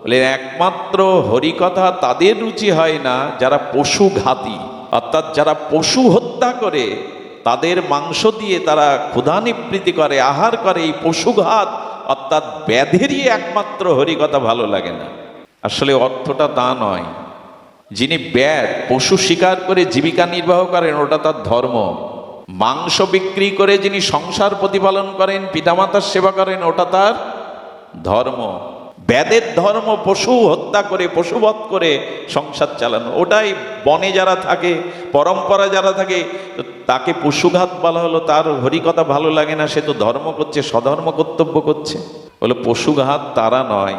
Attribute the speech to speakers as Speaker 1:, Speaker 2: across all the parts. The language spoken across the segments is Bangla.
Speaker 1: বলে একমাত্র হরিকথা তাদের রুচি হয় না যারা পশুঘাতী, অর্থাৎ যারা পশু হত্যা করে তাদের মাংস দিয়ে তারা ক্ষুধা নিবৃত্তি করে, আহার করে। এই পশুঘাত অর্থাৎ ব্যাধেরই একমাত্র হরিকথা ভালো লাগে না। আসলে অর্থটা তা নয়। যিনি ব্যাধ, পশু শিকার করে জীবিকা নির্বাহ করেন, ওটা তার ধর্ম। মাংস বিক্রি করে যিনি সংসার প্রতিপালন করেন, পিতামাতার সেবা করেন, ওটা তার ধর্ম। ব্যাধের ধর্ম পশু হত্যা করে, পশুবধ করে সংসার চালানো। ওটাই বনে যারা থাকে, পরম্পরা যারা থাকে, তাকে পশুঘাত বলা হলো। তার হরিকথা ভালো লাগে না, সে তো ধর্ম করছে, স্বধর্ম কর্তব্য করছে। বলে পশুঘাত তারা নয়।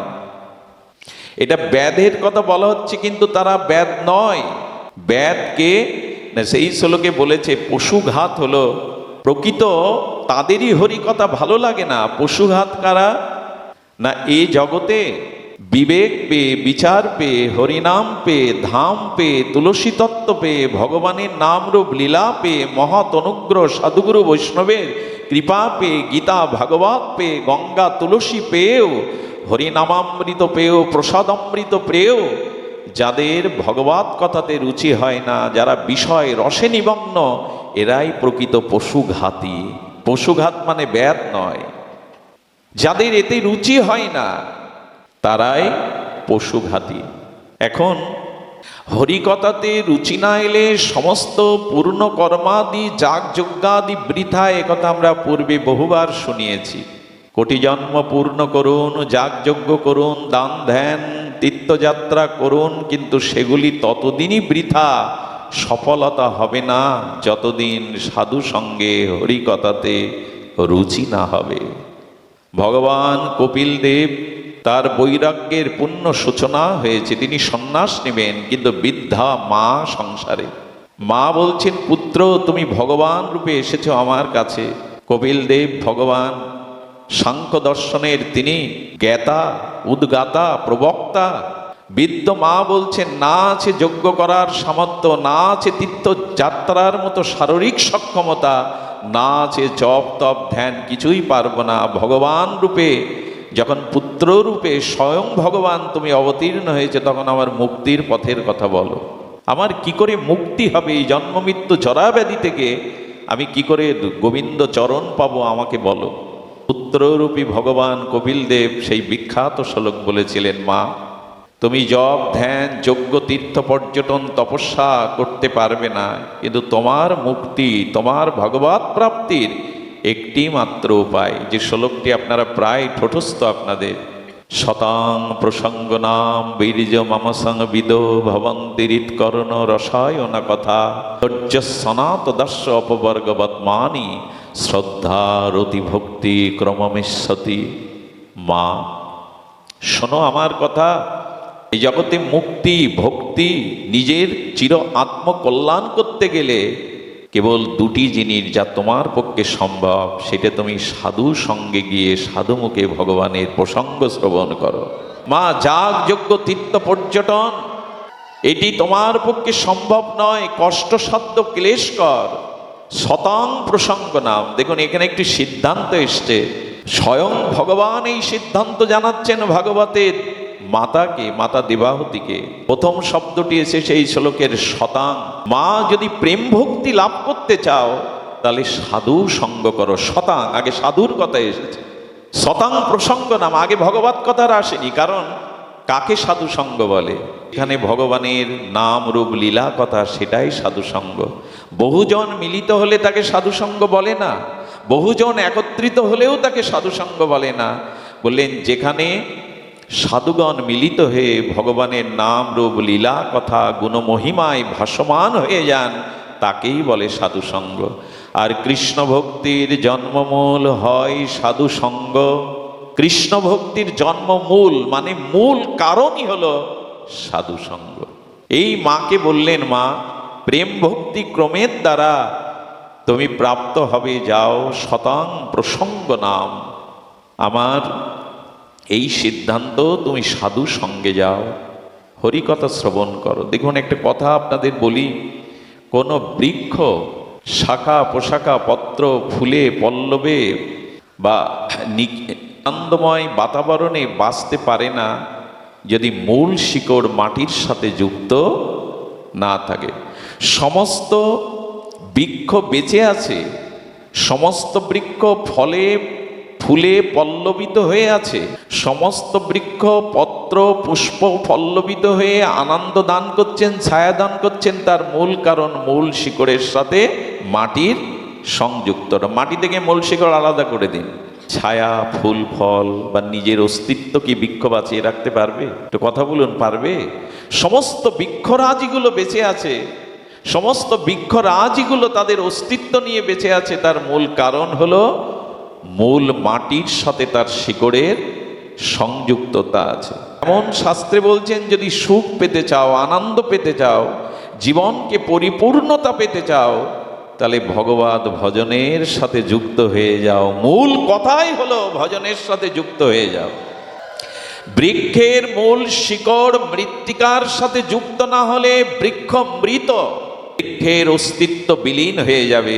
Speaker 1: এটা ব্যাধের কথা বলা হচ্ছে, কিন্তু তারা ব্যাধ নয়। ব্যাধকে সেই শ্লোকে বলেছে পশুঘাত হলো প্রকৃত তাদেরই হরিকথা ভালো লাগে না। পশুঘাত কারা না? এই জগতে বিবেক পেয়ে, বিচার পেয়ে, হরিনাম পেয়ে, ধাম পেয়ে, তুলসী তত্ত্ব পেয়ে, ভগবানের নাম রূপ লীলা পেয়ে, মহৎ অনুগ্রহ সাধুগুরু বৈষ্ণবের কৃপা পেয়ে, গীতা ভাগবত পেয়ে, গঙ্গা তুলসী পেয়েও, হরিনামামৃত পেয়েও, প্রসাদামৃত পেয়েও যাদের ভগবত কথাতে রুচি হয় না, যারা বিষয় রসে নিমগ্ন, এরাই প্রকৃত পশুঘাতী। পশুঘাত মানে ব্যাধ নয়। যাদের এতে রুচি হয় না তারাই পশুঘাতী। এখন হরিকথাতে রুচি না এলে সমস্ত পূর্ণ কর্মাদি যাগযজ্ঞাদি বৃথা। একথা আমরা পূর্বে বহুবার শুনিয়েছি। কোটি জন্ম পূর্ণ করুন, যাগযজ্ঞ করুন, দান ধ্যান তীর্থযাত্রা করুন, কিন্তু সেগুলি ততদিনই বৃথা, সফলতা হবে না যতদিন সাধু সঙ্গে হরিকথাতে রুচি না হবে। ভগবান কপিল দেব, তার বৈরাগ্যের পূর্ণ সূচনা হয়েছে, তিনি সন্ন্যাস নেবেন, কিন্তু বৃদ্ধা মা সংসারে। মা বলছেন, পুত্র তুমি ভগবান রূপে এসেছো আমার কাছে। কপিল দেব ভগবান, সাংখ্য দর্শনের তিনি জ্ঞাতা, উদ্গাতা, প্রবক্তা। বৃদ্ধ মা বলছেন, না আছে যজ্ঞ করার সামর্থ্য, না আছে তীর্থযাত্রার মতো শারীরিক সক্ষমতা, না আছে জপ তপ ধ্যান, কিছুই পারবো না। ভগবান রূপে যখন পুত্র রূপে স্বয়ং ভগবান তুমি অবতীর্ণ হয়েছে, তখন আমার মুক্তির পথের কথা বলো। আমার কি করে মুক্তি হবে এই জন্ম মৃত্যু জরাব্যাধি থেকে? আমি কি করে গোবিন্দ চরণ পাবো, আমাকে বলো। পুত্ররূপী ভগবান কপিল দেব সেই বিখ্যাত শ্লোক বলেছিলেন, মা তুমি জপ ধ্যান যজ্ঞ তীর্থ পর্যটন তপস্যা করতে পারবে না, কিন্তু তোমার মুক্তি, তোমার ভগবত প্রাপ্তির একটি মাত্র উপায়, যে শ্লোকটি আপনারা প্রায় ঠোঁটস্থ আপনাদের, শতাং প্রসঙ্গ নাম বীর্য মামসং বিদো ভবন্তিরিৎকর্ণ রসায়ন কথা ধৈর্য সনাত দাস্য অপবর্গবৎমানি শ্রদ্ধা রতি ভক্তি ক্রমমিষ্যতি। মা শোনো আমার কথা। এই জগতে মুক্তি ভক্তি, নিজের চির আত্মকল্যাণ করতে গেলে কেবল দুটি জিনিস যা তোমার পক্ষে সম্ভব, সেটা তুমি সাধু সঙ্গে গিয়ে সাধু মুখে ভগবানের প্রসঙ্গ শ্রবণ করো। মা যাগ যজ্ঞ তীর্থ পর্যটন এটি তোমার পক্ষে সম্ভব নয়, কষ্টসাধ্য ক্লেশকর। শতাং প্রসঙ্গ নাম, দেখুন এখানে একটি সিদ্ধান্ত এসছে, স্বয়ং ভগবান এই সিদ্ধান্ত জানাচ্ছেন ভাগবতের মাতাকে, মাতা দেবাহুতিকে। প্রথম শব্দটি এসেছে এই শ্লোকের শতাং। মা যদি প্রেম ভক্তি লাভ করতে চাও তাহলে সাধু সঙ্গ করো। শতাং, আগে সাধুর কথা এসেছে। শতাং প্রসঙ্গ নাম, আগে ভগবত কথার আসেনি। কারণ কাকে সাধু সঙ্গ বলে? এখানে ভগবানের নাম রূপ লীলা কথা, সেটাই সাধু সঙ্গ। বহুজন মিলিত হলে তাকে সাধু সঙ্গ বলে না, বহুজন একত্রিত হলেও তাকে সাধু সঙ্গ বলে না। বললেন যেখানে সাধুগণ মিলিত হয়ে ভগবানের নাম রূপ লীলা কথা গুণমহিমায় ভাসমান হয়ে যান, তাকেই বলে সাধু সঙ্গ। আর কৃষ্ণ ভক্তির জন্মমূল হয় সাধু সঙ্গ। কৃষ্ণ ভক্তির জন্মমূল মানে মূল কারণই হলো সাধু সঙ্গ। এই মাকে বললেন, মা প্রেম ভক্তি ক্রমের দ্বারা তুমি প্রাপ্ত হবে, যাও শতাং প্রসঙ্গ নাম। আমার এই সিদ্ধান্ত, তুমি সাধু সঙ্গে যাও, হরিকথা শ্রবণ করো। দেখুন একটা কথা আপনাদের বলি, কোনো বৃক্ষ শাখা পোশাখা পত্র ফুলে পল্লবে বা আনন্দময় বাতাবরণে বাঁচতে পারে না যদি মূল শিকড় মাটির সাথে যুক্ত না থাকে। সমস্ত বৃক্ষ বেঁচে আছে, সমস্ত বৃক্ষ ফলে ফুলে পল্লবিত হয়ে আছে, সমস্ত বৃক্ষ পত্র পুষ্প পল্লবিত হয়ে আনন্দ দান করছেন, ছায়া দান করছেন, তার মূল কারণ মূল শিকড়ের সাথে মাটির সংযুক্ত। মাটি থেকে মূল শিকড় আলাদা করে দিন, ছায়া ফুল ফল বা নিজের অস্তিত্ব কি বৃক্ষ বাঁচিয়ে রাখতে পারবে? একটু কথা বলুন, পারবে? সমস্ত বৃক্ষরাজিগুলো বেঁচে আছে, সমস্ত বৃক্ষরাজিগুলো তাদের অস্তিত্ব নিয়ে বেঁচে আছে, তার মূল কারণ হলো মূল মাটির সাথে তার শিকড়ের সংযুক্ততা আছে। এমন শাস্ত্রে বলছেন, যদি সুখ পেতে চাও, আনন্দ পেতে চাও, জীবনকে পরিপূর্ণতা পেতে চাও, তাহলে ভগবত ভজনের সাথে যুক্ত হয়ে যাও। মূল কথাই হলো ভজনের সাথে যুক্ত হয়ে যাও। বৃক্ষের মূল শিকড় মৃত্তিকার সাথে যুক্ত না হলে বৃক্ষ মৃত, বৃক্ষের অস্তিত্ব বিলীন হয়ে যাবে।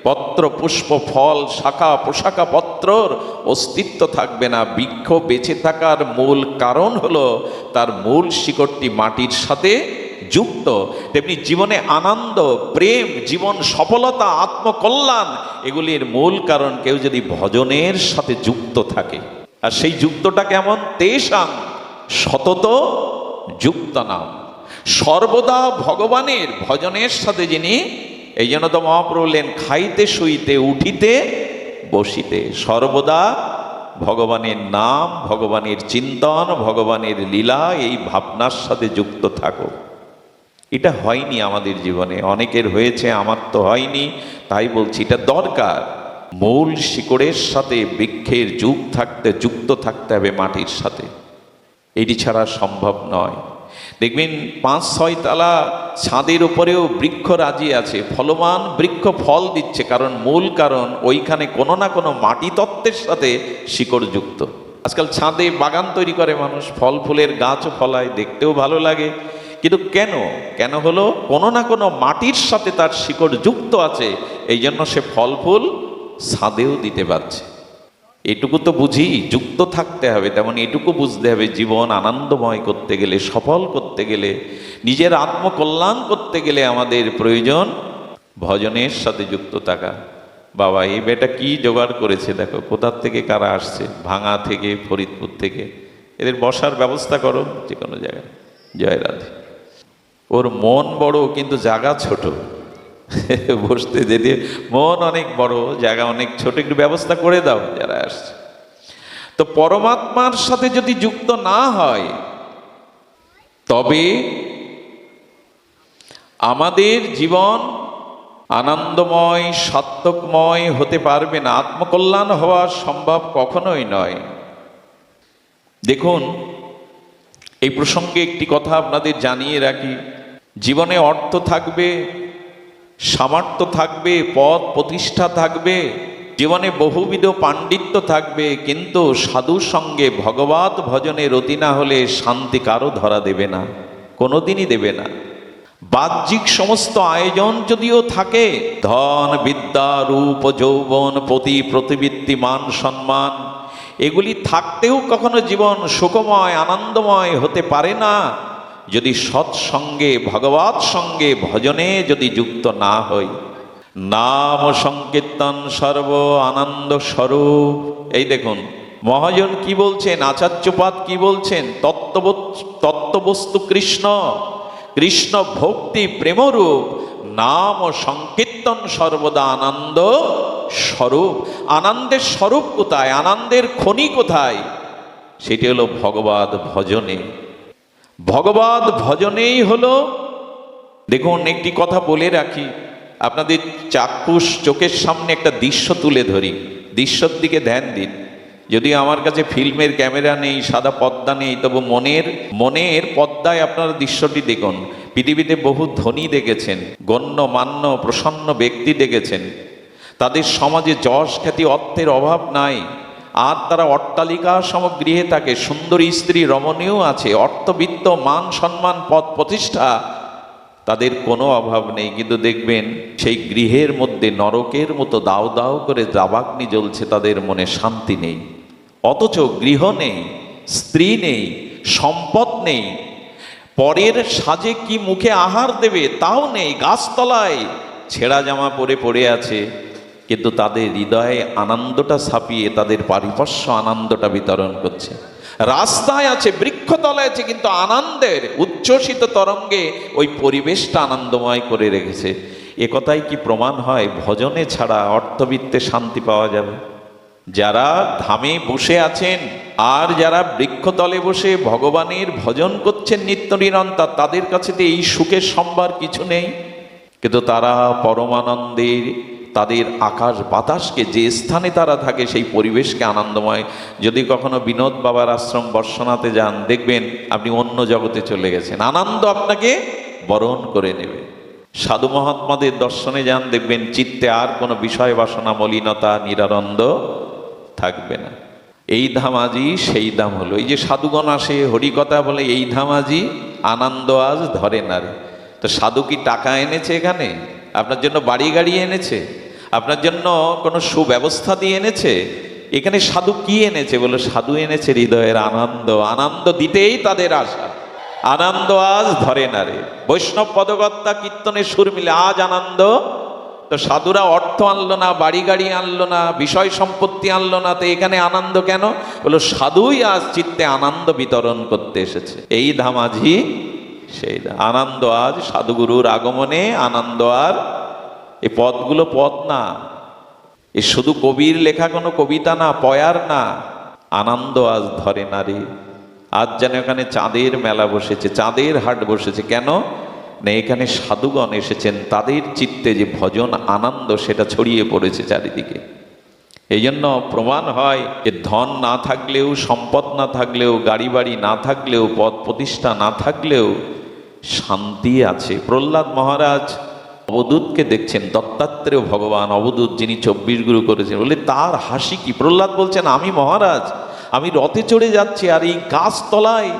Speaker 1: পত্র পুষ্প ফল শাখা প্রশাখা পত্রর অস্তিত্ব থাকবে না। বৃক্ষ বেঁচে থাকার মূল কারণ হলো তার মূল শিকড়টি মাটির সাথে যুক্ত। তেমনি জীবনে আনন্দ, প্রেম, জীবন সফলতা, আত্মকল্যাণ, এগুলির মূল কারণ কেউ যদি ভজনের সাথে যুক্ত থাকে। আর সেই যুক্তটা কেমন? তেষাং সতত যুক্ত নাম, সর্বদা ভগবানের ভজনের সাথে যিনি, এই জন্য তো মহাপ্রভু বললেন, খাইতে শুইতে উঠিতে বসিতে সর্বদা ভগবানের নাম, ভগবানের চিন্তন, ভগবানের লীলা, এই ভাবনার সাথে যুক্ত থাকো। এটা হয়নি আমাদের জীবনে, অনেকের হয়েছে, আমার তো হয়নি। তাই বলছি এটা দরকার। মূল শিকড়ের সাথে বৃক্ষের যুক্ত থাকতে হবে মাটির সাথে, এটি ছাড়া সম্ভব নয়। দেখবেন 5-6 তলা ছাদের উপরেও বৃক্ষ রাজি আছে, ফলমান বৃক্ষ ফল দিচ্ছে, কারণ মূল কারণ ওইখানে কোনো না কোনো মাটি তত্ত্বের সাথে শিকড় যুক্ত। আজকাল ছাদে বাগান তৈরি করে মানুষ, ফল ফুলের গাছও ফলায়, দেখতেও ভালো লাগে, কিন্তু কেন হলো কোনো না কোনো মাটির সাথে তার শিকড় যুক্ত আছে, এই জন্য সে ফল ফুল ছাদেও দিতে পারছে। এটুকু তো বুঝি, যুক্ত থাকতে হবে। তেমন এটুকু বুঝতে হবে, জীবন আনন্দময় করতে গেলে, সফল করতে গেলে, নিজের আত্মকল্যাণ করতে গেলে আমাদের প্রয়োজন ভজনের সাথে যুক্ত থাকা। বাবা এই বেটা কি জোগাড় করেছে, দেখো কোথার থেকে কারা আসছে, ভাঙা থেকে, ফরিদপুর থেকে, এদের বসার ব্যবস্থা করো যে কোনো জায়গায়। জয় রাধে। ওর মন বড় কিন্তু জায়গা ছোট, বসতে যেতে মন অনেক বড়, জায়গা অনেক ছোট, একটু ব্যবস্থা করে দাও যারা আসছে। তো পরমাত্মার সাথে যদি যুক্ত না হয় তবে আমাদের জীবন আনন্দময় সার্থকময় হতে পারবে না, আত্মকল্যাণ হওয়া সম্ভব কখনোই নয়। দেখুন, এই প্রসঙ্গে একটি কথা আপনাদের জানিয়ে রাখি, জীবনে অর্থ থাকবে, সামর্থ্য থাকবে, পদ প্রতিষ্ঠা থাকবে, জীবনে বহুবিধ পাণ্ডিত্য থাকবে, কিন্তু সাধুর সঙ্গে ভগবত ভজনে রতি না হলে শান্তি কারো ধরা দেবে না, কোনোদিনই দেবে না। বাহ্যিক সমস্ত আয়োজন যদিও থাকে, ধন বিদ্যা রূপ যৌবন প্রতিবৃত্তি মান সম্মান, এগুলি থাকতেও কখনো জীবন সুখময় আনন্দময় হতে পারে না যদি সৎসঙ্গে ভগবত সঙ্গে ভজনে যদি যুক্ত না হই। নাম সংকীর্তন সর্ব আনন্দ স্বরূপ। এই দেখুন মহাজন কি বলছেন, আচার্যপাদ কি বলছেন, তত্ত্ববস্তু কৃষ্ণ, কৃষ্ণ ভক্তি প্রেমরূপ, নাম সংকীর্তন সর্বদা আনন্দ স্বরূপ। আনন্দের স্বরূপ কোথায়, আনন্দের খনি কোথায়? সেটি হলো ভগবত ভজনে। ভগবত ভজনেই হলো, দেখুন একটি কথা বলে রাখি, আপনাদের চাক্ষুষ চোখের সামনে একটা দৃশ্য তুলে ধরি, দৃশ্যর দিকে ধ্যান দিন। যদিও আমার কাছে ফিল্মের ক্যামেরা নেই, সাদা পর্দা নেই, তবু মনের পর্দায় আপনারা দৃশ্যটি দেখুন। পৃথিবীতে বহু ধনী দেখেছেন, গণ্যমান্য প্রসন্ন ব্যক্তি দেখেছেন, তাদের সমাজে যশ খ্যাতি অর্থের অভাব নাই, আর তারা অট্টালিকা সমগৃহে থাকে, সুন্দরী স্ত্রী রমণীয় আছে, অর্থবিত্ত মান সম্মান পদ প্রতিষ্ঠা তাদের কোনো অভাব নেই, কিন্তু দেখবেন সেই গৃহের মধ্যে নরকের মতো দাও দাও করে দাবাগ্নি জ্বলছে, তাদের মনে শান্তি নেই। অথচ গৃহ নেই, স্ত্রী নেই, সম্পদ নেই, পরের সাজে কি মুখে আহার দেবে তাও নেই, গাছতলায় ছেঁড়া জামা পরে পড়ে আছে, কিন্তু তাদের হৃদয়ে আনন্দটা ছাপিয়ে তাদের পারিপার্শ্ব আনন্দটা বিতরণ করছে। রাস্তায় আছে, বৃক্ষতলায় আছে, কিন্তু আনন্দের উচ্ছ্বসিত তরঙ্গে ওই পরিবেশটা আনন্দময় করে রেখেছে। এ কথাই কি প্রমাণ হয় ভজনে ছাড়া অর্থবিত্তে শান্তি পাওয়া যাবে? যারা ধামে বসে আছেন আর যারা বৃক্ষতলে বসে ভগবানের ভজন করছেন নিত্য নিরন্তর, তাদের কাছে তো এই সুখের সম্ভার কিছু নেই, কিন্তু তারা পরমানন্দের তাদের আকাশ বাতাসকে, যে স্থানে তারা থাকে সেই পরিবেশকে আনন্দময়। যদি কখনো বিনোদ বাবার আশ্রম বর্ষনাতে যান, দেখবেন আপনি অন্য জগতে চলে গেছেন, আনন্দ আপনাকে বরণ করে নেবে। সাধু মহাত্মাদের দর্শনে যান, দেখবেন চিত্তে আর কোনো বিষয় বাসনা, মলিনতা, নিরানন্দ থাকবে না। এই ধাম আজি সেই ধাম হলো। এই যে সাধুগণ আসে হরিকথা বলে, এই ধাম আজি আনন্দ আজ ধরে না রে। তো সাধু কি টাকা এনেছে এখানে? আপনার জন্য বাড়ি গাড়ি এনেছে? আপনার জন্য কোনো সুব্যবস্থা দিয়ে এনেছে? এখানে সাধু কি এনেছে? বলে সাধু এনেছে হৃদয়ের আনন্দ। আনন্দ দিতেই তাদের আশা। আনন্দ আজ ধরে না রে। বৈষ্ণব পদকর্তা কীর্তনের সুর মিলে আজ আনন্দ। তো সাধুরা অর্থ আনলো না, বাড়ি গাড়ি আনলো না, বিষয় সম্পত্তি আনলো না, তো এখানে আনন্দ কেন? বলো সাধুই আজ চিত্তে আনন্দ বিতরণ করতে এসেছে। এই ধাম আজই সেই আনন্দ আজ সাধুগুরুর আগমনে। আনন্দ আর এই পদগুলো পদ না, এ শুধু কবির লেখা কোনো কবিতা না, পয়ার না। আনন্দ আজ ধরে না রে। আজ যেন এখানে চাঁদের মেলা বসেছে, চাঁদের হাট বসেছে। কেন না? এখানে সাধুগণ এসেছেন, তাদের চিত্তে যে ভজন আনন্দ সেটা ছড়িয়ে পড়েছে চারিদিকে। এই জন্য প্রমাণ হয় যে ধন না থাকলেও, সম্পদ না থাকলেও, গাড়ি বাড়ি না থাকলেও, পদ প্রতিষ্ঠা না থাকলেও শান্তি আছে। প্রহ্লাদ মহারাজ অবধূতকে দেখছেন, দত্তাত্রেয় ভগবান অবধূত যিনি 24 গুরু করেছেন, বলে তার হাসি কি? প্রহ্লাদ বলছেন, আমি মহারাজ, আমি রথে চড়ে যাচ্ছি আর এই গাছতলায়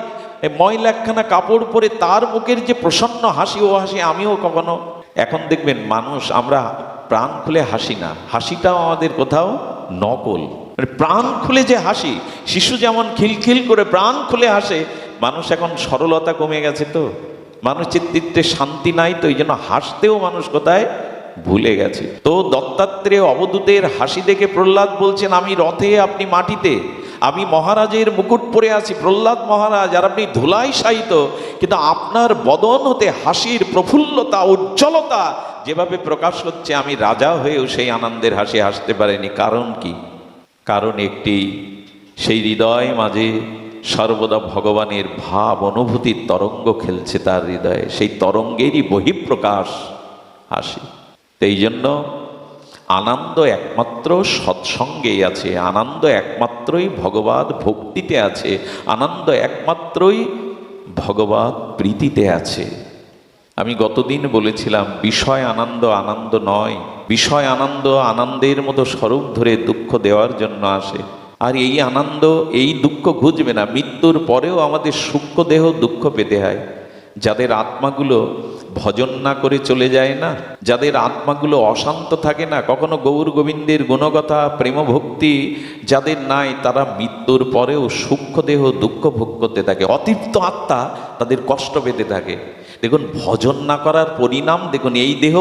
Speaker 1: ময়লা একখানা কাপড় পরে তার মুখের যে প্রসন্ন হাসি, ও হাসি আমিও কখনো। এখন দেখবেন মানুষ, আমরা প্রাণ খুলে হাসি না, হাসিটাও আমাদের কোথাও নকল। প্রাণ খুলে যে হাসি, শিশু যেমন খিলখিল করে প্রাণ খুলে হাসে, মানুষ এখন সরলতা কমে গেছে, তো মানুষের চিত্তে শান্তি নাই, তো এই জন্য হাসতেও মানুষ কোথায় ভুলে গেছে। তো দত্তাত্রেয় অবধূতের হাসি দেখে প্রহ্লাদ বলছেন, আমি রথে, আপনি মাটিতে, আমি মহারাজের মুকুট পরে আছি প্রহ্লাদ মহারাজ, আর আপনি ধুলাই শায়িত, কিন্তু আপনার বদন হতে হাসির প্রফুল্লতা, উজ্জ্বলতা যেভাবে প্রকাশ হচ্ছে, আমি রাজা হয়েও সেই আনন্দের হাসি হাসতে পারিনি। কারণ কি? কারণ একটি, সেই হৃদয় মাঝে সর্বদা ভগবানের ভাব অনুভূতির তরঙ্গ খেলছে তার হৃদয়ে, সেই তরঙ্গেরই বহিঃপ্রকাশ হাসি। এই জন্য আনন্দ একমাত্র সৎসঙ্গেই আছে, আনন্দ একমাত্রই ভগবৎ ভক্তিতে আছে, আনন্দ একমাত্রই ভগবৎ প্রীতিতে আছে। আমি গতদিন বলেছিলাম, বিষয় আনন্দ আনন্দ নয়, বিষয় আনন্দ আনন্দের মতো স্বরূপ ধরে দুঃখ দেওয়ার জন্য আসে। আর এই আনন্দ, এই দুঃখ ঘুচবে না, মৃত্যুর পরেও আমাদের সূক্ষ্ম দেহ দুঃখ পেতে হয়। যাদের আত্মাগুলো ভজন না করে চলে যায় না, যাদের আত্মাগুলো অশান্ত থাকে না, কখনো গৌর গোবিন্দের গুণগতা প্রেম ভক্তি যাদের নাই, তারা মৃত্যুর পরেও সূক্ষ্ম দেহ দুঃখ ভোগ করতে থাকে, অতৃপ্ত আত্মা তাদের কষ্ট পেতে থাকে। দেখুন, ভজন না করার পরিণাম দেখুন, এই দেহ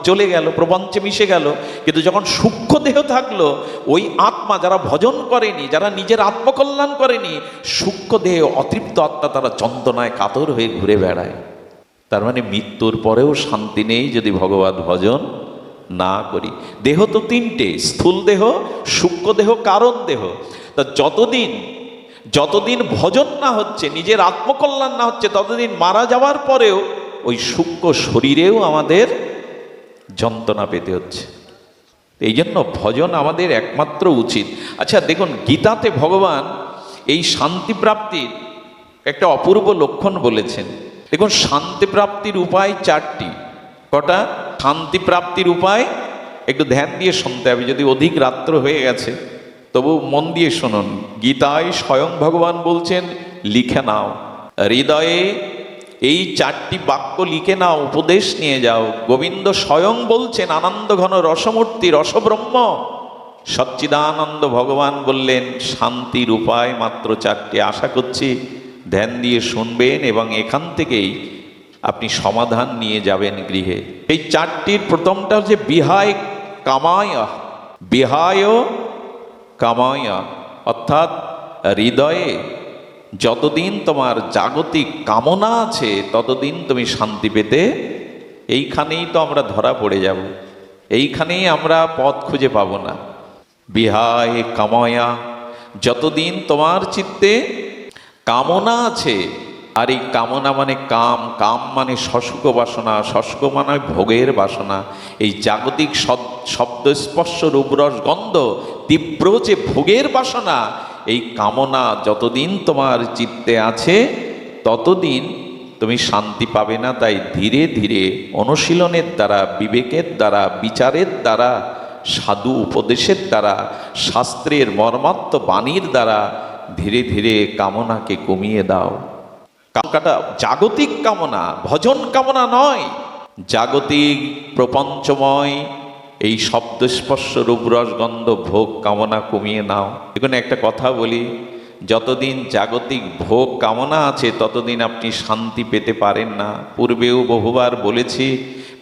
Speaker 1: চলে গেল, প্রপঞ্চে মিশে গেল, কিন্তু যখন সূক্ষ্ম দেহ থাকলো, ওই আত্মা যারা ভজন করেনি, যারা নিজের আত্মকল্যাণ করেনি, সূক্ষ্ম দেহে অতৃপ্ত আত্মা তারা যন্ত্রণায় কাতর হয়ে ঘুরে বেড়ায়। তার মানে মৃত্যুর পরেও শান্তি নেই যদি ভগবৎ ভজন না করি। দেহ তো তিনটে, স্থূল দেহ, সূক্ষ্ম দেহ, কারণ দেহ। তা যতদিন ভজন না হচ্ছে, নিজের আত্মকল্যাণ না হচ্ছে, ততদিন মারা যাওয়ার পরেও ওই সূক্ষ্ম শরীরেও আমাদের যন্ত্রণা পেতে হচ্ছে। এই জন্য ভজন আমাদের একমাত্র উচিত। আচ্ছা দেখুন, গীতাতে ভগবান এই শান্তি প্রাপ্তির একটা অপূর্ব লক্ষণ বলেছেন। দেখুন, শান্তি প্রাপ্তির উপায় 4টি। কটা? শান্তি প্রাপ্তির উপায় একটু ধ্যান দিয়ে শুনতে হবে, যদি অধিক রাত্র হয়ে গেছে তবু মন দিয়ে শুনুন। গীতায় স্বয়ং ভগবান বলছেন, লিখে নাও হৃদয়ে, এই 4টি বাক্য লিখে নাও, উপদেশ নিয়ে যাও। গোবিন্দ স্বয়ং বলছেন, আনন্দ ঘন রসমূর্তি রসব্রহ্ম সচ্চিদানন্দ ভগবান বললেন শান্তির উপায় মাত্র 4টি। আশা করছি ধ্যান দিয়ে শুনবেন এবং এখান থেকেই আপনি সমাধান নিয়ে যাবেন গৃহে। এই চারটির প্রথমটা হচ্ছে বিহায় কামায়া, বিহায় কামায়া, অর্থাৎ হৃদয়ে যতদিন তোমার জাগতিক কামনা আছে ততদিন তুমি শান্তি পেতে, এইখানেই তো আমরা ধরা পড়ে যাব, এইখানেই আমরা পথ খুঁজে পাব না। বিহায় কাময়া, যতদিন তোমার চিত্তে কামনা আছে, আর এই কামনা মানে কাম, কাম মানে শশুক বাসনা, শশুক মানে ভোগের বাসনা, এই জাগতিক শব্দ স্পর্শ রূপরস গন্ধ তীব্র যে ভোগের বাসনা, এই কামনা যতদিন তোমার চিত্তে আছে ততদিন তুমি শান্তি পাবে না। তাই ধীরে ধীরে অনুশীলনের দ্বারা, বিবেকের দ্বারা, বিচারের দ্বারা, সাধু উপদেশের দ্বারা, শাস্ত্রের মর্মার্থ বাণীর দ্বারা ধীরে ধীরে কামনাকে কমিয়ে দাও। কামনাটা জাগতিক কামনা, ভজন কামনা নয়, জাগতিক প্রপঞ্চময় এই শব্দ স্পর্শ রূপরস গন্ধ ভোগ কামনা কমিয়ে নাও। এখানে একটা কথা বলি, যতদিন জাগতিক ভোগ কামনা আছে ততদিন আপনি শান্তি পেতে পারেন না। পূর্বেও বহুবার বলেছি,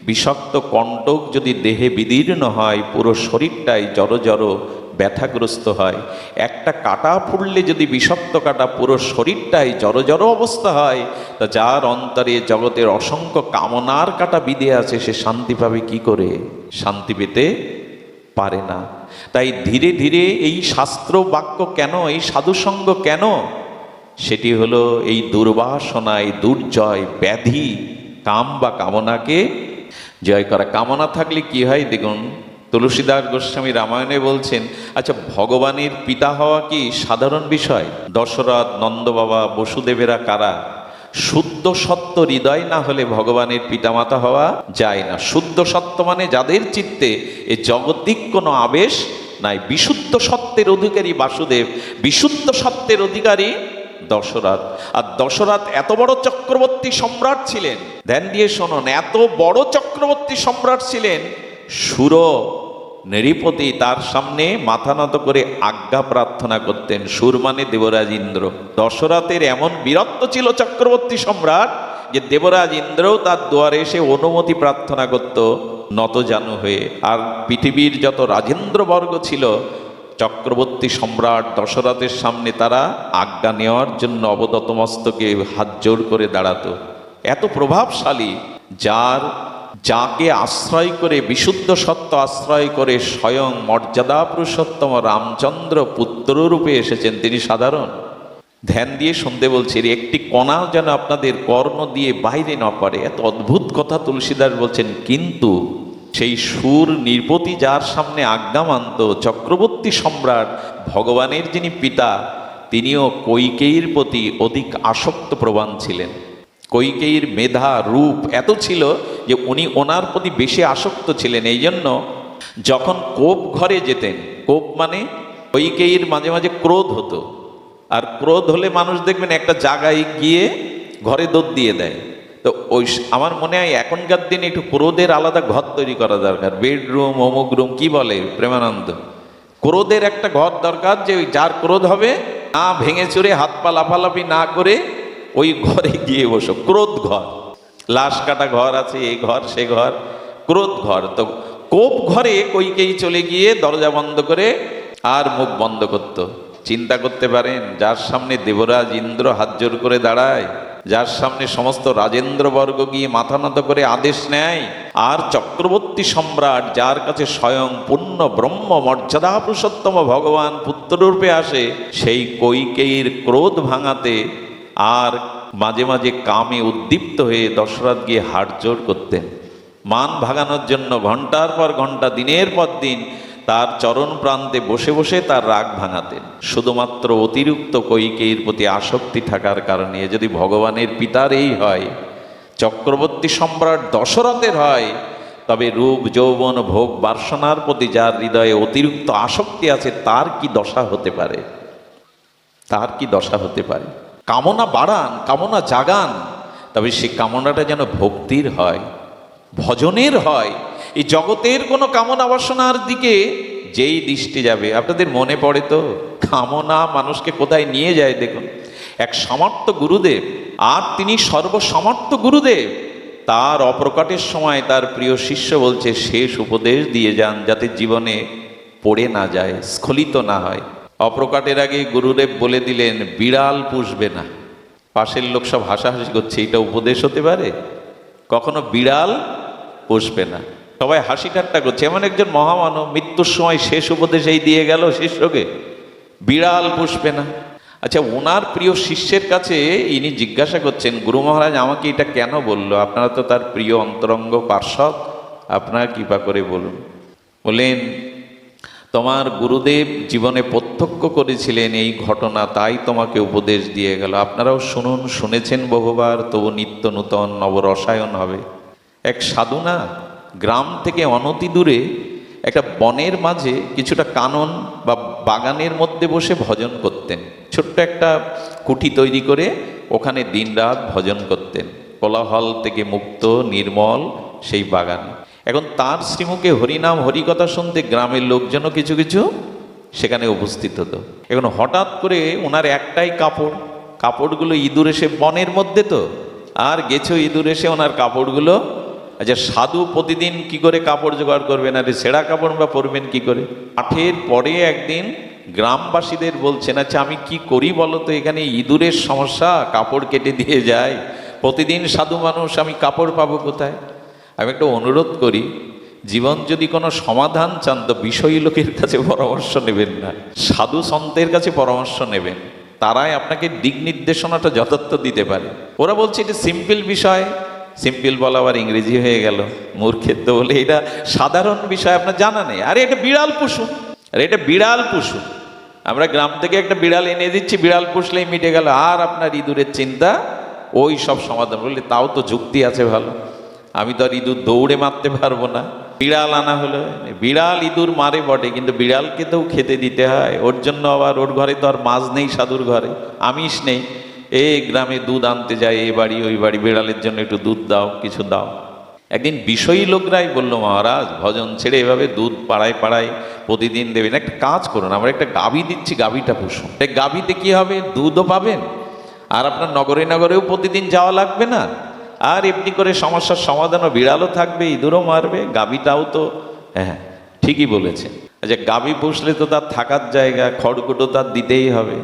Speaker 1: বিষাক্ত কণ্টক যদি দেহে বিদীর্ণ হয় পুরো শরীরটাই জড়ো জড়ো ব্যথাগ্রস্ত হয়। একটা কাটা ফুললে যদি বিষাক্ত কাটা পুরো শরীরটাই জড়ো জড়ো অবস্থা হয়, তা যার অন্তরে জগতের অসংখ্য কামনার কাটা বিঁধে আছে সে শান্তি পাবে কি করে? শান্তি পেতে পারে না। তাই ধীরে ধীরে এই শাস্ত্র বাক্য কেন, এই সাধুসঙ্গ কেন, সেটি হলো এই দুর্বাসনা, এই দুর্জয় ব্যাধি কাম বা কামনাকে জয় করা। কামনা থাকলে কি হয় দেখুন, তুলসীদাস গোস্বামী রামায়ণে বলছেন, আচ্ছা ভগবানের পিতা হওয়া কি সাধারণ বিষয়? দশরথ, নন্দবাবা, বসুদেবেরা কারা? শুদ্ধ সত্য হৃদয় না হলে ভগবানের পিতামাতা হওয়া যায় না। শুদ্ধ সত্য মানে যাদের চিত্তে এ জগতিক কোনো আবেশ নাই। বিশুদ্ধ সত্যের অধিকারী বাসুদেব, বিশুদ্ধ সত্যের অধিকারী দশরথ। আর দশরথ এত বড় চক্রবর্তী সম্রাট ছিলেন, ধ্যান দিয়ে শোনুন, এত বড় চক্রবর্তী সম্রাট ছিলেন, সুর নৃপতি তার সামনে মাথা নত করে আজ্ঞা প্রার্থনা করতেন। সুর মানে দেবরাজ ইন্দ্র। দশরথের এমন বীরত্ব ছিল চক্রবর্তী সম্রাট যে দেবরাজ ইন্দ্রও তার দুয়ারে এসে অনুমতি প্রার্থনা করত নতজানু হয়ে। আর পৃথিবীর যত রাজেন্দ্রবর্গ ছিল চক্রবর্তী সম্রাট দশরথের সামনে তারা আজ্ঞা নেওয়ার জন্য অবদত মস্তকে হাত জোর করে দাঁড়াতো। এত প্রভাবশালী, যাকে আশ্রয় করে, বিশুদ্ধ সত্য আশ্রয় করে স্বয়ং মর্যাদা পুরুষোত্তম রামচন্দ্র পুত্ররূপে এসেছেন, তিনি সাধারণ। ধ্যান দিয়ে শুনতে বলছি, একটি কণাও যেন আপনাদের কর্ণ দিয়ে বাইরে না পড়ে। এত অদ্ভুত কথা তুলসীদাস বলছেন। কিন্তু সেই সুর নৃপতি যার সামনে আজ্ঞা মানত, চক্রবর্তী সম্রাট ভগবানের যিনি পিতা, তিনিও কৈকেয়ীর প্রতি অধিক আসক্ত প্রবণ ছিলেন। কৈকেয়ীর মেধা রূপ এত ছিল যে উনি ওনার প্রতি বেশি আসক্ত ছিলেন। এই জন্য যখন কোপ ঘরে যেতেন, কোপ মানে কৈকেয়ীর মাঝে মাঝে ক্রোধ হতো, আর ক্রোধ হলে মানুষ দেখবেন একটা জায়গায় গিয়ে ঘরে দৌড় দিয়ে দেয়। তো ওই আমার মনে হয় এখনকার দিনে একটু ক্রোধের আলাদা ঘর তৈরি করা দরকার, বেডরুম অমুক রুম কি বলে প্রেমানন্দ, ক্রোধের একটা ঘর দরকার, যে ওই যার ক্রোধ হবে না ভেঙে চুরে হাত পা লাফালাফি না করে ওই ঘরে গিয়ে বসো। ক্রোধ ঘর, লাশ কাটা ঘর আছে, এই ঘর সে ঘর, ক্রোধ ঘর। তো কোপ ঘরে কৈকেয়ী চলে গিয়ে দরজা বন্ধ করে আর মুখ বন্ধ করত। চিন্তা করতে পারেন, যার সামনে দেবরাজ ইন্দ্র হাত জোর করে দাঁড়ায়, যার সামনে সমস্ত রাজেন্দ্রবর্গ গিয়ে মাথা নত করে আদেশ নেয়, আর চক্রবর্তী সম্রাট যার কাছে স্বয়ং পূর্ণ ব্রহ্ম মর্যাদা পুরুষোত্তম ভগবান পুত্ররূপে আসে, সেই কৈকেয়ীর ক্রোধ ভাঙাতে আর মাঝে মাঝে কামে উদ্দীপ্ত হয়ে দশরথ গিয়ে হাত জোড় করতেন। মান ভাগানোর জন্য ঘন্টার পর ঘন্টা, দিনের পর দিন তার চরণ প্রান্তে বসে বসে তার রাগ ভাঙাতেন, শুধুমাত্র অতিরিক্ত কৈকেয়ীর প্রতি আসক্তি থাকার কারণে। যদি ভগবানের পিতার এই হয়, চক্রবর্তী সম্রাট দশরথের হয়, তবে রূপ যৌবন ভোগ বাসনার প্রতি যার হৃদয়ে অতিরিক্ত আসক্তি আছে তার কি দশা হতে পারে? তার কি দশা হতে পারে? কামনা বাড়ান, কামনা জাগান, তবে সেই কামনাটা যেন ভক্তির হয়, ভজনের হয়। এই জগতের কোনো কামনা বাসনার দিকে যেই দৃষ্টি যাবে, আপনাদের মনে পড়ে তো কামনা মানুষকে কোথায় নিয়ে যায়? দেখুন, এক সমর্থ গুরুদেব, আর তিনি সর্বসমর্থ গুরুদেব। তার অপ্রকটের সময় তার প্রিয় শিষ্য বলছে শেষ উপদেশ দিয়ে যান যাতে জীবনে পড়ে না যায়, স্খলিত না হয়। অপ্রকটের আগে গুরুদেব বলে দিলেন বিড়াল পুষবে না। পাশের লোক সব হাসাহাসি করছে, এটা উপদেশ হতে পারে? কখনো বিড়াল পুষবে না। সবাই হাসি ঠাট্টা করছে, এমন একজন মহামানব মৃত্যুর সময় শেষ উপদেশ এই দিয়ে গেল শিষ্যকে, বিড়াল পুষবে না। আচ্ছা, ওনার প্রিয় শিষ্যের কাছে ইনি জিজ্ঞাসা করছেন, গুরু মহারাজ আমাকে এটা কেন বললো? আপনারা তো তার প্রিয় অন্তরঙ্গ পার্ষদ, আপনারা কৃপা করে বলুন। বলেন, তোমার গুরুদেব জীবনে প্রত্যক্ষ করেছিলেন এই ঘটনা, তাই তোমাকে উপদেশ দিয়ে গেল। আপনারাও শুনুন, শুনেছেন বহুবার, তবু নিত্য নূতন নবরসায়ন হবে। এক সাধু না গ্রাম থেকে অনতি দূরে একটা বনের মাঝে কিছুটা কানন বা বাগানের মধ্যে বসে ভজন করতেন। ছোট্ট একটা কুঠি তৈরি করে ওখানে দিনরাত ভজন করতেন, কোলাহল থেকে মুক্ত নির্মল সেই বাগানে। এখন তার শ্রীমুখে হরিনাম হরিকথা শুনতে গ্রামের লোকজনও কিছু কিছু সেখানে উপস্থিত হতো। এখন হঠাৎ করে ওনার একটাই কাপড়, কাপড়গুলো ইঁদুর এসে বনের মধ্যে তো, আর গেছো ইঁদুর এসে ওনার কাপড়গুলো। আচ্ছা, সাধু প্রতিদিন কি করে কাপড় জোগাড় করবেন? আর ছেঁড়া কাপড় বা পরবেন কি করে? পাঠের পরে একদিন গ্রামবাসীদের বলছেন, আচ্ছা আমি কি করি বলো তো, এখানে ইঁদুরের সমস্যা, কাপড় কেটে দিয়ে যায়, প্রতিদিন সাধু মানুষ, আমি কাপড় পাবো কোথায়? আমি একটা অনুরোধ করি, জীবন যদি কোনো সমাধান চান তো বিষয়ী লোকের কাছে পরামর্শ নেবেন না, সাধু সন্তের কাছে পরামর্শ নেবেন। তারাই আপনাকে দিক নির্দেশনাটা যথার্থ দিতে পারে। ওরা বলছে এটা সিম্পল বিষয়, সিম্পল বলা আবার ইংরেজি হয়ে গেল, মূর্খেত্ব বলে এটা সাধারণ বিষয়, আপনার জানা নেই। আরে এটা বিড়াল পুষুন, আরে এটা বিড়াল পুষুন, আমরা গ্রাম থেকে একটা বিড়াল এনে দিচ্ছি, বিড়াল পুষলেই মিটে গেল, আর আপনার ইঁদুরের চিন্তা ওই সব সমাধান। বললে তাও তো যুক্তি আছে ভালো, আমি তো আর ইঁদুর দৌড়ে মারতে পারবো না। বিড়াল আনা হলো, বিড়াল ইঁদুর মারে বটে, কিন্তু বিড়ালকে তো খেতে দিতে হয়, ওর জন্য আবার ওর ঘরে তো আর মাছ নেই, সাধুর ঘরে আমিষ নেই, এই গ্রামে দুধ আনতে যায়, এই বাড়ি ওই বাড়ি, বিড়ালের জন্য একটু দুধ দাও, কিছু দাও। একদিন বিষয়ী লোকরাই বললো, মহারাজ ভজন ছেড়ে এভাবে দুধ পাড়ায় পাড়ায় প্রতিদিন দেবেন, একটা কাজ করুন, আমরা একটা গাভী দিচ্ছি, গাভীটা পুষুন। এই গাভীতে কি হবে, দুধও পাবেন, আর আপনার নগরে নগরেও প্রতিদিন যাওয়া লাগবে না, আর এমনি করে সমস্যার সমাধানও, বিড়ালও থাকবে, ইঁদুরও মারবে, গাভীটাও তো। হ্যাঁ ঠিকই বলেছে। আচ্ছা, গাভী পুষলে তো তার থাকার জায়গা, খড়কুটো তার দিতেই হবে।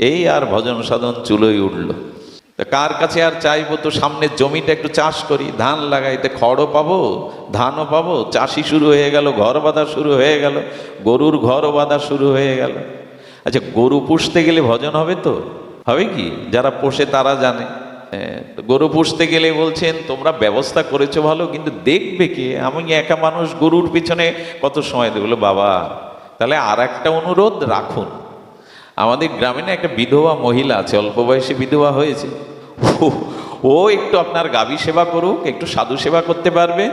Speaker 1: এই আর ভজন সাধন চুলোই উঠল। কার কাছে আর চাইবো, তো সামনের জমিটা একটু চাষ করি, ধান লাগাইতে খড়ও পাবো, ধানও পাবো, চাষি শুরু হয়ে গেল, ঘর বাঁধা শুরু হয়ে গেল, গরুর ঘরও বাঁধা শুরু হয়ে গেল। আচ্ছা, গরু পুষতে গেলে ভজন হবে তো? হবে কি? যারা পোষে তারা জানে। গরু পুষতে গেলে বলছেন তোমরা ব্যবস্থা করেছো ভালো, কিন্তু দেখবে কে? আমি একা মানুষ, গরুর পিছনে কত সময় দেবো? বাবা তাহলে আর একটা অনুরোধ রাখুন, আমাদের গ্রামে না একটা বিধবা মহিলা আছে, অল্প বয়সে বিধবা হয়েছে, ও একটু আপনার গাভী সেবা করুক, একটু সাধু সেবা করতে পারবে,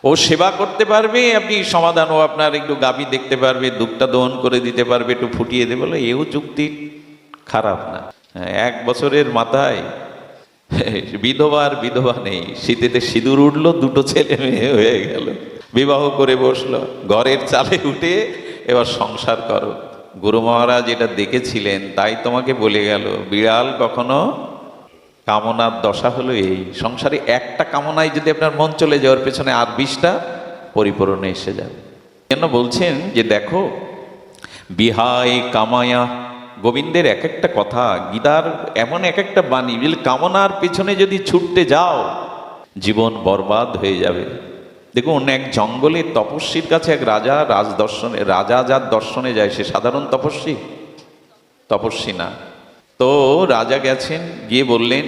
Speaker 1: ও সেবা করতে পারবে, আপনি সমাধান, ও আপনার একটু গাভী দেখতে পারবে, দুধটা দহন করে দিতে পারবে, একটু ফুটিয়ে দেবে, বলে এও যুক্তি খারাপ না। 1 বছরের মাথায় বিধবা নেই, শীতেতে সিঁদুর উঠলো, 2টো ছেলে মেয়ে হয়ে গেল, বিবাহ করে বসলো, ঘরের চালে উঠে এবার সংসার করো। গুরু মহারাজ এটা দেখেছিলেন, তাই তোমাকে বলে গেল, বিড়াল কখনো কামনার দশা হলো এই সংসারে, একটা কামনায় যদি আপনার মন চলে যায়, ওর পেছনে আর 20টা পরিপূরণে এসে যাবে। কেন বলছেন যে দেখো, বিহায় কামায়া, গোবিন্দের এক একটা কথা, গীতার এমন এক একটা বাণী, কামনার পেছনে যদি ছুটতে যাও জীবন বরবাদ হয়ে যাবে। দেখুন, এক জঙ্গলে তপস্বীর কাছে এক রাজা রাজা যার দর্শনে যায়, সে সাধারণ তপস্বী না। তো রাজা গেছেন, গিয়ে বললেন,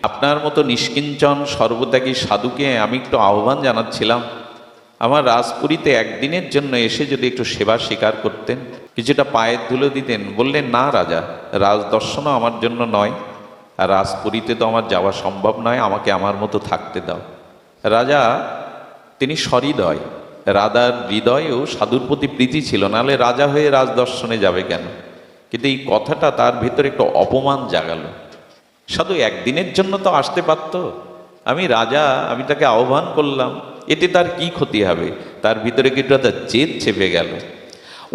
Speaker 1: আপনার মতো নিষ্কিঞ্চন সর্বত্যাগী সাধুকে আমি একটু আহ্বান জানাচ্ছিলাম, আমার রাজপুরীতে একদিনের জন্য এসে যদি একটু সেবা স্বীকার করতেন, কিছুটা পায়ের ধুলো দিতেন। বললেন, না রাজা, রাজদর্শনও আমার জন্য নয়, আর রাজপুরীতে তো আমার যাওয়া সম্ভব নয়, আমাকে আমার মতো থাকতে দাও। রাজা তিনি সহৃদয়, রাজার হৃদয়েও সাধুর প্রতি প্রীতি ছিল, নাহলে রাজা হয়ে রাজদর্শনে যাবে কেন? কিন্তু এই কথাটা তার ভিতরে একটু অপমান জাগালো। সাধু একদিনের জন্য তো আসতে পারত, আমি রাজা, আমি তাকে আহ্বান করলাম, এতে তার কি ক্ষতি হবে? তার ভিতরে কিন্তু একটা জেদ চেপে গেল।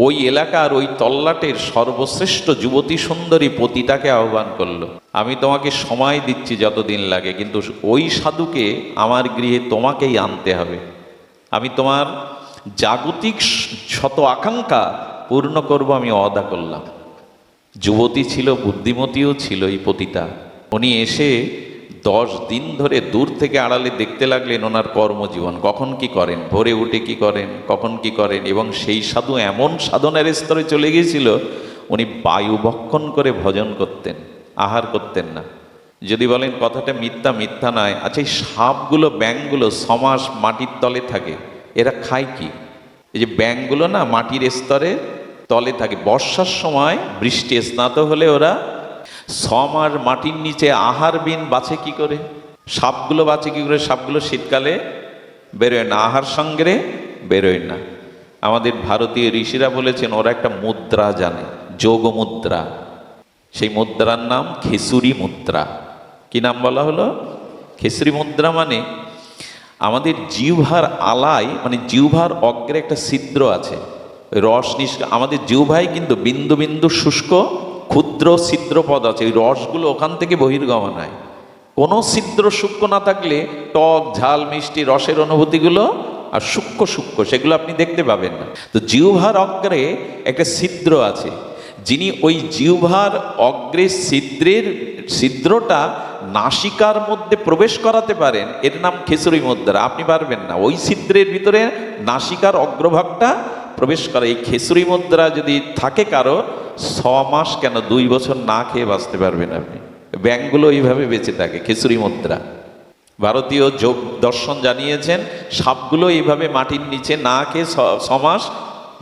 Speaker 1: ওই এলাকার ওই তল্লাটের সর্বশ্রেষ্ঠ যুবতী সুন্দরী পতিতাকে আহ্বান করলো, আমি তোমাকে সময় দিচ্ছি যতদিন লাগে, কিন্তু ওই সাধুকে আমার গৃহে তোমাকেই আনতে হবে। আমি তোমার জাগতিক শত আকাঙ্ক্ষা পূর্ণ করব, আমি ওয়াদা করলাম। যুবতী ছিল, বুদ্ধিমতীও ছিল এই পতিতা। উনি এসে 10 দিন ধরে দূর থেকে আড়ালে দেখতে লাগলেন ওনার কর্মজীবন, কখন কি করেন, ভোরে উঠে কি করেন, কখন কি করেন। এবং সেই সাধু এমন সাধনের স্তরে চলে গিয়েছিল, উনি বায়ু ভক্ষণ করে ভজন করতেন, আহার করতেন না। যদি বলেন কথাটা মিথ্যা, মিথ্যা নয়। আচ্ছা, এই সাপগুলো, ব্যাঙগুলো 6 মাস মাটির তলে থাকে, এরা খায় কি? এই যে ব্যাঙগুলো না মাটির স্তরে তলে থাকে, বর্ষার সময় বৃষ্টি স্নাত হলে ওরা 6 মাস মাটির নিচে আহার বিন বাঁচে কি করে? সাপগুলো বাঁচে কি করে? সাপগুলো শীতকালে বেরোয় না, আহার সঙ্গে বেরোয় না। আমাদের ভারতীয় ঋষিরা বলেছেন ওরা একটা মুদ্রা জানে, যোগ মুদ্রা। সেই মুদ্রার নাম খেসুরি মুদ্রা। কি নাম বলা হলো? খেসুরি মুদ্রা। মানে আমাদের জিহ্বার আলায়, মানে জিহ্বার অগ্রে একটা ছিদ্র আছে, রস আমাদের জিহ্বায় কিন্তু বিন্দু বিন্দু শুষ্ক ক্ষুদ্র ছিদ্র পদ আছে, ওই রসগুলো ওখান থেকে বহির্গমন হয়। কোনো ছিদ্র সূক্ষ্ম না থাকলে টক ঝাল মিষ্টি রসের অনুভূতিগুলো আর সূক্ষ্ম সূক্ষ্ম সেগুলো আপনি দেখতে পাবেন না। তো জিহ্বার অগ্রে একটা ছিদ্র আছে, যিনি ওই জিহ্বার অগ্রে ছিদ্রটা নাসিকার মধ্যে প্রবেশ করাতে পারেন, এর নাম খেসুরি মুদ্রা। আপনি পারবেন না, ওই ছিদ্রের ভিতরে নাসিকার অগ্রভাগটা প্রবেশ করে। এই খেসুরি মুদ্রা যদি থাকে কারো, 6 মাস কেন 2 বছর না খেয়ে বাঁচতে পারবেন আপনি। ব্যাঙগুলো এইভাবে বেঁচে থাকে, খেসুরি মুদ্রা। ভারতীয় যোগ দর্শন জানিয়েছেন সাপগুলো এইভাবে মাটির নিচে না খেয়ে 6 মাস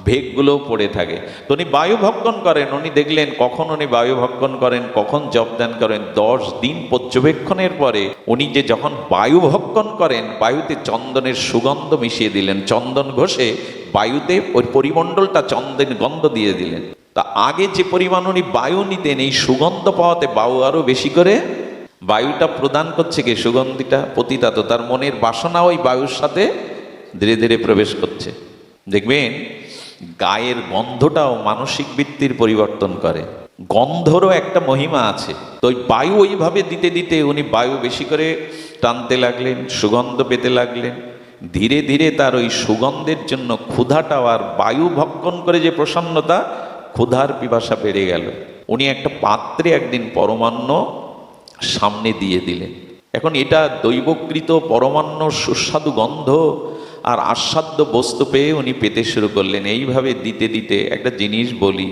Speaker 1: ভেগগুলো পড়ে থাকে। তো উনি বায়ু ভক্ষণ করেন। উনি দেখলেন কখন উনি বায়ু ভক্ষণ করেন, কখন জপ ধ্যান করেন। 10 দিন পর্যবেক্ষণের পরে উনি যে যখন বায়ু ভক্ষণ করেন, বায়ুতে চন্দনের সুগন্ধ মিশিয়ে দিলেন, চন্দন ঘষে বায়ুতে ওই পরিমণ্ডলটা চন্দন গন্ধ দিয়ে দিলেন। তা আগে যে পরিমাণ উনি বায়ু নিতেন, এই সুগন্ধ পাওয়াতে বায়ু আরো বেশি করে বায়ুটা প্রদান করছে কে? সুগন্ধিটা পতিতা। তো তার মনের বাসনা ওই বায়ুর সাথে ধীরে ধীরে প্রবেশ করছে। দেখবেন গায়ের গন্ধটাও মানসিক বৃত্তির পরিবর্তন করে, গন্ধরও একটা মহিমা আছে। তো ওই বায়ু ওইভাবে দিতে দিতে উনি বায়ু বেশি করে টানতে লাগলেন, সুগন্ধ পেতে লাগলেন। ধীরে ধীরে তার ওই সুগন্ধের জন্য ক্ষুধাটাও, আর বায়ু ভক্ষণ করে যে প্রসন্নতা, ক্ষুধার পিপাসা বেড়ে গেল। উনি একটা পাত্রে একদিন পরমান্ন সামনে দিয়ে দিলেন। এখন এটা দৈবকৃত পরমান্ন সুস্বাদু গন্ধ আর আস্বাদ্য বস্তু পেয়ে উনি পেতে শুরু করলেন। এইভাবে দিতে দিতে একটা জিনিস বলি,